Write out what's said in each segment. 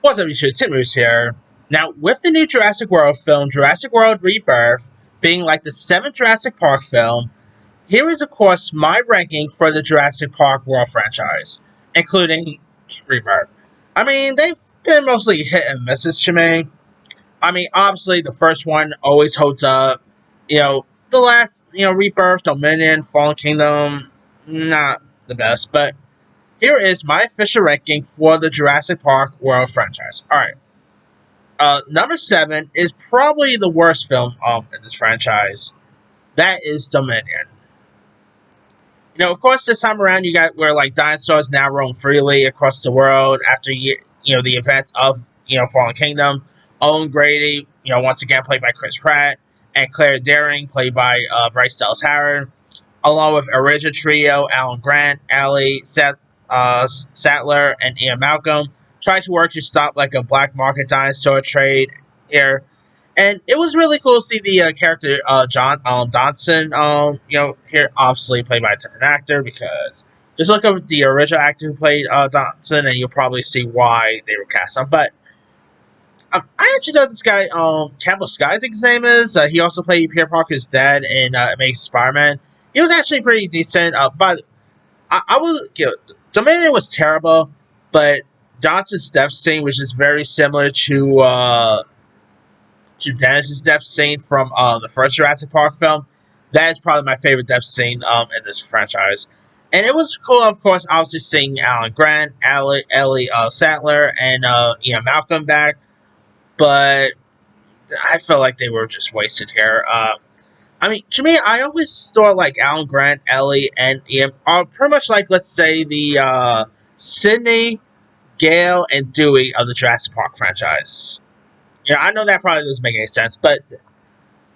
What's up, YouTube? Tim Moose here. Now, with the new Jurassic World film, Jurassic World Rebirth, being like the seventh Jurassic Park film, here is, of course, my ranking for the Jurassic Park World franchise, including Rebirth. I mean, they've been mostly hit and misses to me. I mean, obviously, the first one always holds up. The last, Rebirth, Dominion, Fallen Kingdom, not the best, but here is my official ranking for the Jurassic Park World franchise. Alright. Number 7 is probably the worst film in this franchise. That is Dominion. Of course, this time around you got where like dinosaurs now roam freely across the world after the events of Fallen Kingdom. Owen Grady, once again played by Chris Pratt, and Claire Daring, played by Bryce Dallas Howard, along with original trio Alan Grant, Ali Sattler, and Ian Malcolm, tried to work to stop like a black market dinosaur trade here. And it was really cool to see the character John Dodson, here obviously played by a different actor, because just look up the original actor who played Dodson and you'll probably see why they were cast on. But I actually know this guy, Campbell Scott, I think his name is. He also played Peter Parker's dad in Amazing Spider-Man. He was actually pretty decent, but I was, Dominion was terrible, but Johnson's death scene was just very similar to Dennis's death scene from the first Jurassic Park film. That is probably my favorite death scene in this franchise. And it was cool, of course, obviously seeing Alan Grant, Ellie Sattler, and Ian Malcolm back, but I felt like they were just wasted here. I mean, to me, I always thought like Alan Grant, Ellie, and Ian are pretty much like, let's say, the Sydney, Gale, and Dewey of the Jurassic Park franchise. I know that probably doesn't make any sense, but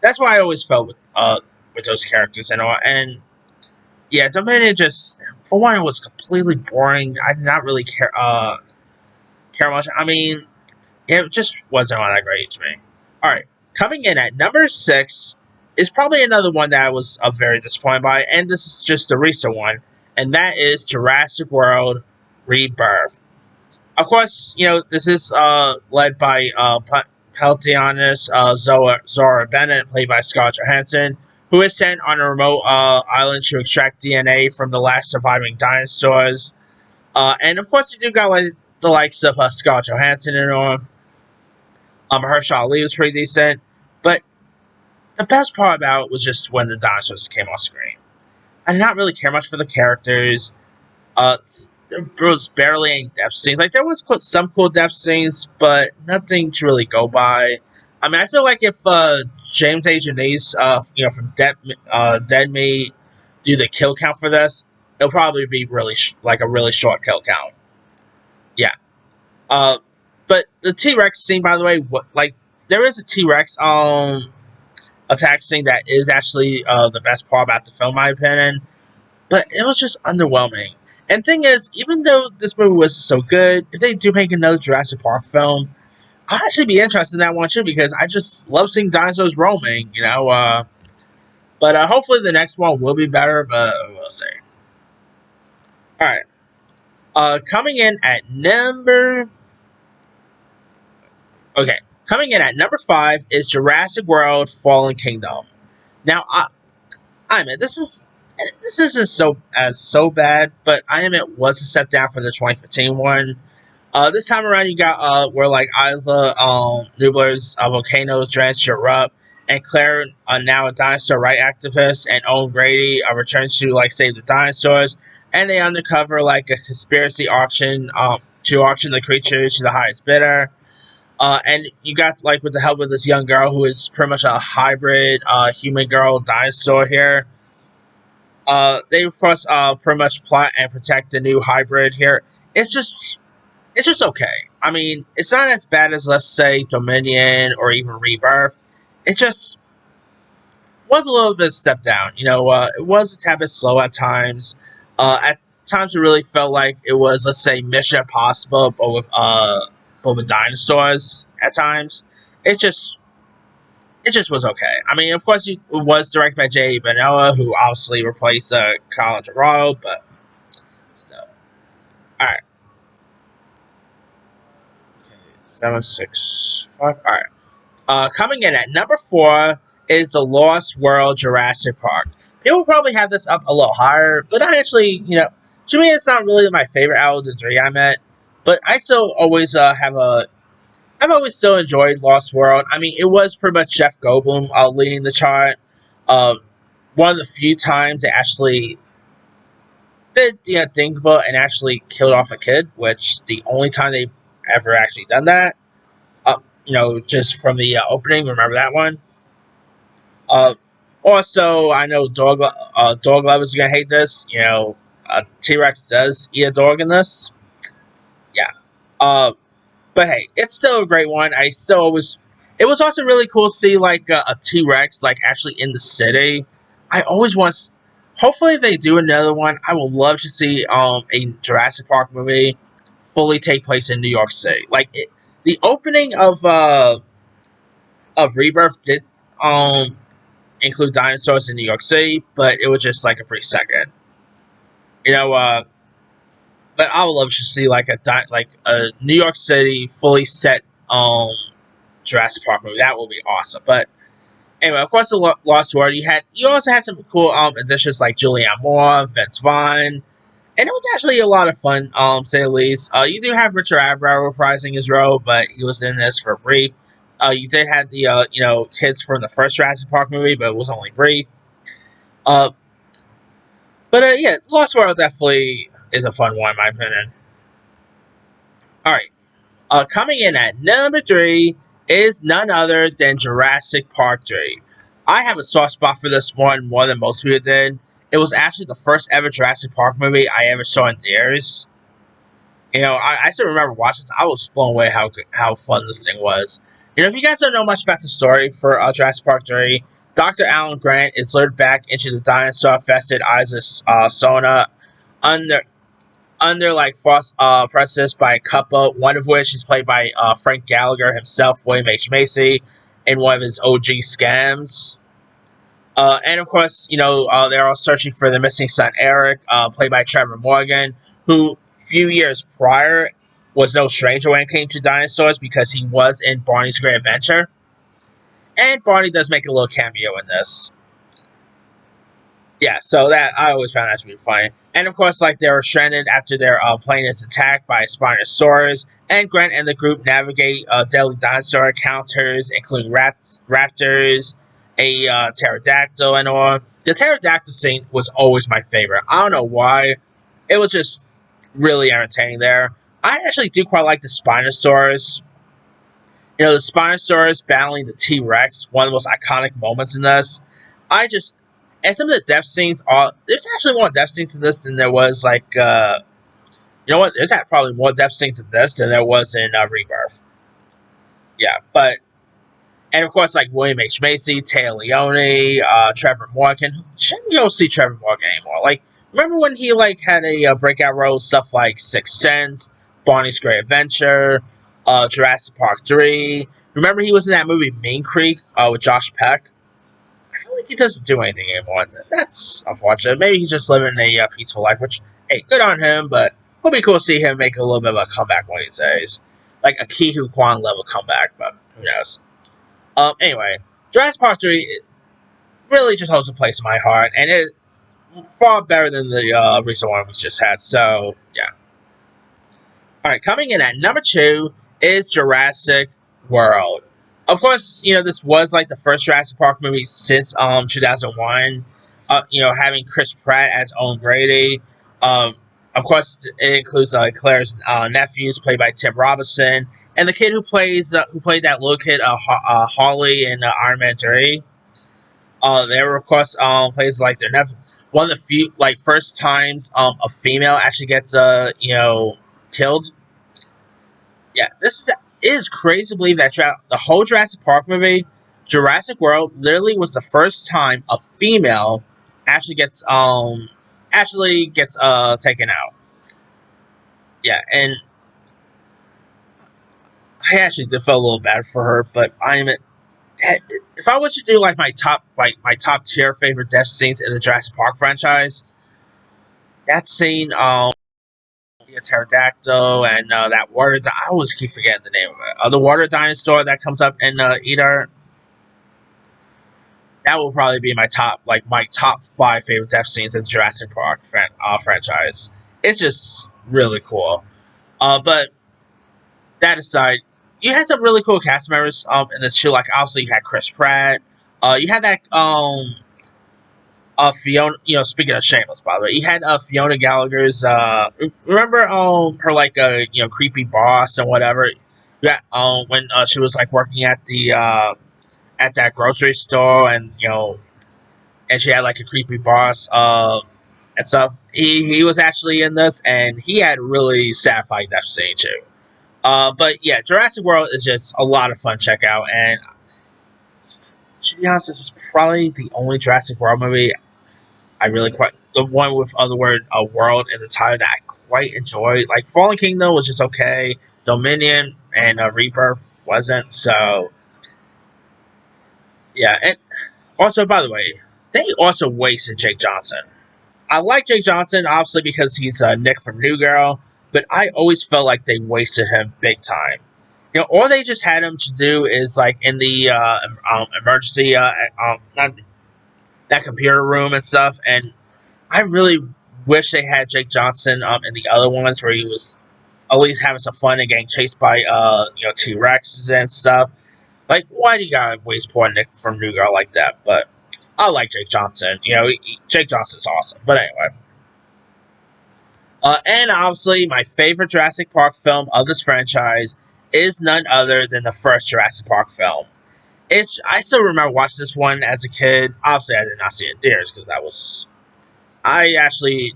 that's why I always felt with those characters and all. And yeah, Dominion just, for one, it was completely boring. I did not really care much. I mean, it just wasn't all that great to me. All right, coming in at number 6 is probably another one that I was very disappointed by, and this is just a recent one, and that is Jurassic World Rebirth. Of course, this is led by Paleontologist Zora Bennett, played by Scarlett Johansson, who is sent on a remote island to extract DNA from the last surviving dinosaurs. And of course, you do got like the likes of Scarlett Johansson and all. Mahershala Ali was pretty decent, but the best part about it was just when the dinosaurs came off screen. I did not really care much for the characters. There was barely any death scenes. Like, there was some cool death scenes, but nothing to really go by. I mean, I feel like if James A. Janice, from Dead Meat, do the kill count for this, it'll probably be really like a really short kill count. Yeah. But the T-Rex scene, by the way, there is a T-Rex attack scene that is actually the best part about the film, in my opinion. But it was just underwhelming. And thing is, even though this movie was so good, if they do make another Jurassic Park film, I'll actually be interested in that one too, because I just love seeing dinosaurs roaming, But hopefully the next one will be better, but we'll see. Alright. Coming in at number 5 is Jurassic World Fallen Kingdom. Now, I admit, this isn't so bad, but I admit it was a step down from the 2015 one. This time around, you got where like Isla Nublar's volcanoes drenched to erupt, and Claire, now a dinosaur right activist, and Owen Grady returns to like save the dinosaurs, and they undercover like a conspiracy auction to auction the creatures to the highest bidder. And you got like with the help of this young girl who is pretty much a hybrid human girl dinosaur here. They first pretty much plot and protect the new hybrid here. It's just okay. I mean, it's not as bad as, let's say, Dominion or even Rebirth. It just was a little bit of a step down. It was a tad bit slow at times. At times, it really felt like it was, let's say, Mission Impossible, but with dinosaurs. At times, it just was okay. I mean, of course, it was directed by J. Benoa, who obviously replaced Colin Trevorrow, but still. Alright. Okay, 765. All right. Coming in at number 4 is the Lost World Jurassic Park. People probably have this up a little higher, but I actually, to me, it's not really my favorite out of the three I met. But I still always I've always still enjoyed Lost World. I mean, it was pretty much Jeff Goldblum leading the chart. Uh, One of the few times they actually did think about and actually killed off a kid, which the only time they ever actually done that. Just from the opening, remember that one? Uh, Also, I know dog lovers are gonna hate this. T Rex does eat a dog in this. Yeah. But hey, it's still a great one. I still always. It was also really cool to see like a T Rex like actually in the city. I always want. Hopefully, they do another one. I would love to see a Jurassic Park movie fully take place in New York City. The opening of Rebirth did um include dinosaurs in New York City, but it was just like a pretty second. You know, but I would love to see like a New York City fully set Jurassic Park movie. That would be awesome. But anyway, of course, the Lost World. You also had some cool additions like Julianne Moore, Vince Vaughn, and it was actually a lot of fun. Say the least. You do have Richard Attenborough reprising his role, but he was in this for brief. You did have the kids from the first Jurassic Park movie, but it was only brief. Uh, yeah, Lost World definitely is a fun one in my opinion. All right. Coming in at number 3 is none other than Jurassic Park 3. I have a soft spot for this one more than most people did. It was actually the first ever Jurassic Park movie I ever saw in theaters. I still remember watching this. I was blown away how fun this thing was. If you guys don't know much about the story for Jurassic Park 3, Dr. Alan Grant is lured back into the dinosaur-infested Isla Sona under like false prejudice by a couple, one of which is played by Frank Gallagher himself, William H. Macy, in one of his OG scams. And of course, they're all searching for their missing son Eric, played by Trevor Morgan, who a few years prior was no stranger when it came to dinosaurs because he was in Barney's Great Adventure. And Barney does make a little cameo in this. Yeah, so that I always found that to be funny. And of course, like they were stranded after their plane is attacked by Spinosaurus, and Grant and the group navigate deadly dinosaur encounters, including raptors, a pterodactyl, and all. The pterodactyl scene was always my favorite. I don't know why. It was just really entertaining there. I actually do quite like the Spinosaurus. The Spinosaurus battling the T Rex, one of the most iconic moments in this. I just and some of the death scenes are. There's actually more death scenes in this than there was you know what? There's probably more death scenes in this than there was in Rebirth. Yeah, but and of course like William H Macy, Taya Leone, Trevor Morgan. You don't see Trevor Morgan anymore. Like remember when he like had a breakout role stuff like Sixth Sense, Barney's Great Adventure, Jurassic Park 3. Remember he was in that movie Mean Creek with Josh Peck. I feel like he doesn't do anything anymore. That's unfortunate. Maybe he's just living a peaceful life, which, hey, good on him, but it'll be cool to see him make a little bit of a comeback one of these days. Like a Ki-Hu Kwan level comeback, but who knows. Anyway, Jurassic Park 3 really just holds a place in my heart, and it's far better than the recent one we just had, so, yeah. Alright, coming in at number 2 is Jurassic World. Of course, this was like the first Jurassic Park movie since 2001. Having Chris Pratt as Owen Grady. Of course, it includes Claire's nephews, played by Tim Robinson, and the kid who played that little kid, Holly in Iron Man 3. They were of course plays like their nephew. One of the few first times a female actually gets killed. Yeah, it is crazy to believe that the whole Jurassic Park movie, Jurassic World, literally was the first time a female actually gets taken out. Yeah, and I actually did feel a little bad for her, but if I was to do my top tier favorite death scenes in the Jurassic Park franchise, that scene a pterodactyl and that water. I always keep forgetting the name of it. The water dinosaur that comes up and eat her. That will probably be my top five favorite death scenes in the Jurassic Park franchise. It's just really cool. But that aside, you had some really cool cast members in this show. Like obviously you had Chris Pratt. You had that Fiona. Speaking of Shameless, by the way, you had Fiona Gallagher's. Remember her creepy boss and whatever. Yeah, when she was like working at that grocery store, and she had like a creepy boss and stuff. He was actually in this, and he had really satisfying death scene too. But yeah, Jurassic World is just a lot of fun. Check out, and to be honest, this is probably the only Jurassic World movie I really quite the one with the word world in the title that I quite enjoyed. Like Fallen Kingdom was just okay. Dominion and Rebirth wasn't. So yeah, and also by the way, they also wasted Jake Johnson. I like Jake Johnson obviously because he's Nick from New Girl, but I always felt like they wasted him big time. All they just had him to do is like in the emergency not that computer room and stuff, and I really wish they had Jake Johnson in the other ones where he was at least having some fun and getting chased by T Rexes and stuff. Like, why do you gotta waste poor Nick from New Girl like that? But I like Jake Johnson. Jake Johnson's awesome. But anyway. And obviously, my favorite Jurassic Park film of this franchise is none other than the first Jurassic Park film. I still remember watching this one as a kid. Obviously, I did not see it in theaters because I actually,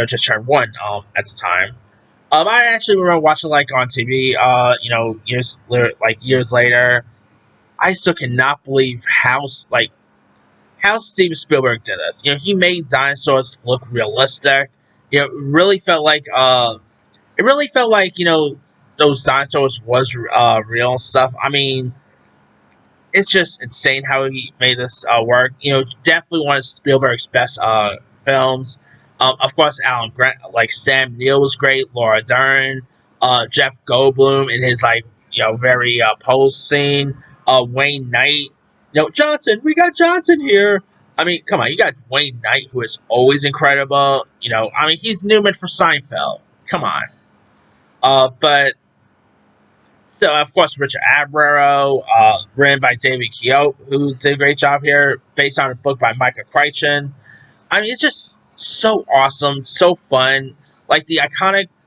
just turned one at the time. I actually remember watching like on TV. Years later, I still cannot believe how Steven Spielberg did this. He made dinosaurs look realistic. It really felt like those dinosaurs was real and stuff. I mean, it's just insane how he made this work. Definitely one of Spielberg's best films. Of course, Alan Grant, like Sam Neill was great. Laura Dern, Jeff Goldblum in his very pose scene. Wayne Knight. Johnson. We got Johnson here. I mean, come on, you got Wayne Knight, who is always incredible. I mean, he's Newman for Seinfeld. Come on. But so of course Richard Abreu, written by David Keough, who did a great job here, based on a book by Micah Crichton. I mean, it's just so awesome, so fun. Like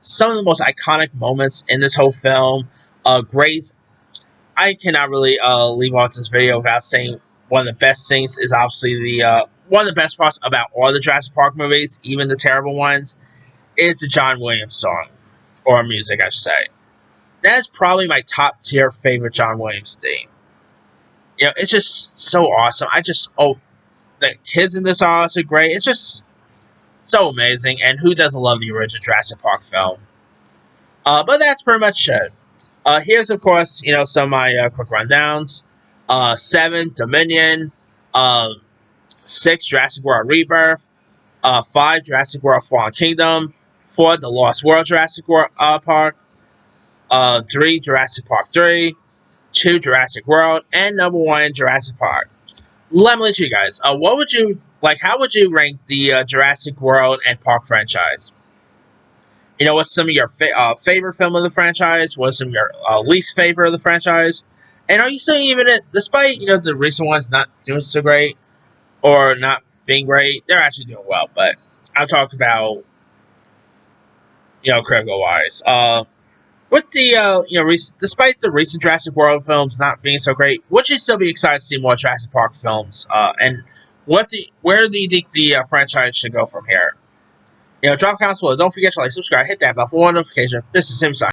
some of the most iconic moments in this whole film. Grace, I cannot really leave off this video without saying one of the best things is obviously the one of the best parts about all the Jurassic Park movies, even the terrible ones, is the John Williams song, or music, I should say. That is probably my top tier favorite John Williams theme. It's just so awesome. The kids in this are also great. It's just so amazing. And who doesn't love the original Jurassic Park film? But that's pretty much it. Here's, of course, some of my quick rundowns. 7, Dominion. 6, Jurassic World Rebirth. 5, Jurassic World Fallen Kingdom. 4, The Lost World Jurassic World Park. 3, Jurassic Park 3. 2, Jurassic World. And number 1, Jurassic Park. Let me let you guys. What would you like? How would you rank the Jurassic World and Park franchise? What's some of your favorite film of the franchise? What's some of your least favorite of the franchise? And are you still even it, despite the recent ones not doing so great or not being great? They're actually doing well, but I'm talking about critical wise. With the despite the recent Jurassic World films not being so great, would you still be excited to see more Jurassic Park films? And where do you think the franchise should go from here? Drop comments below. Don't forget to like, subscribe, hit that bell for more notification. This is Him signing.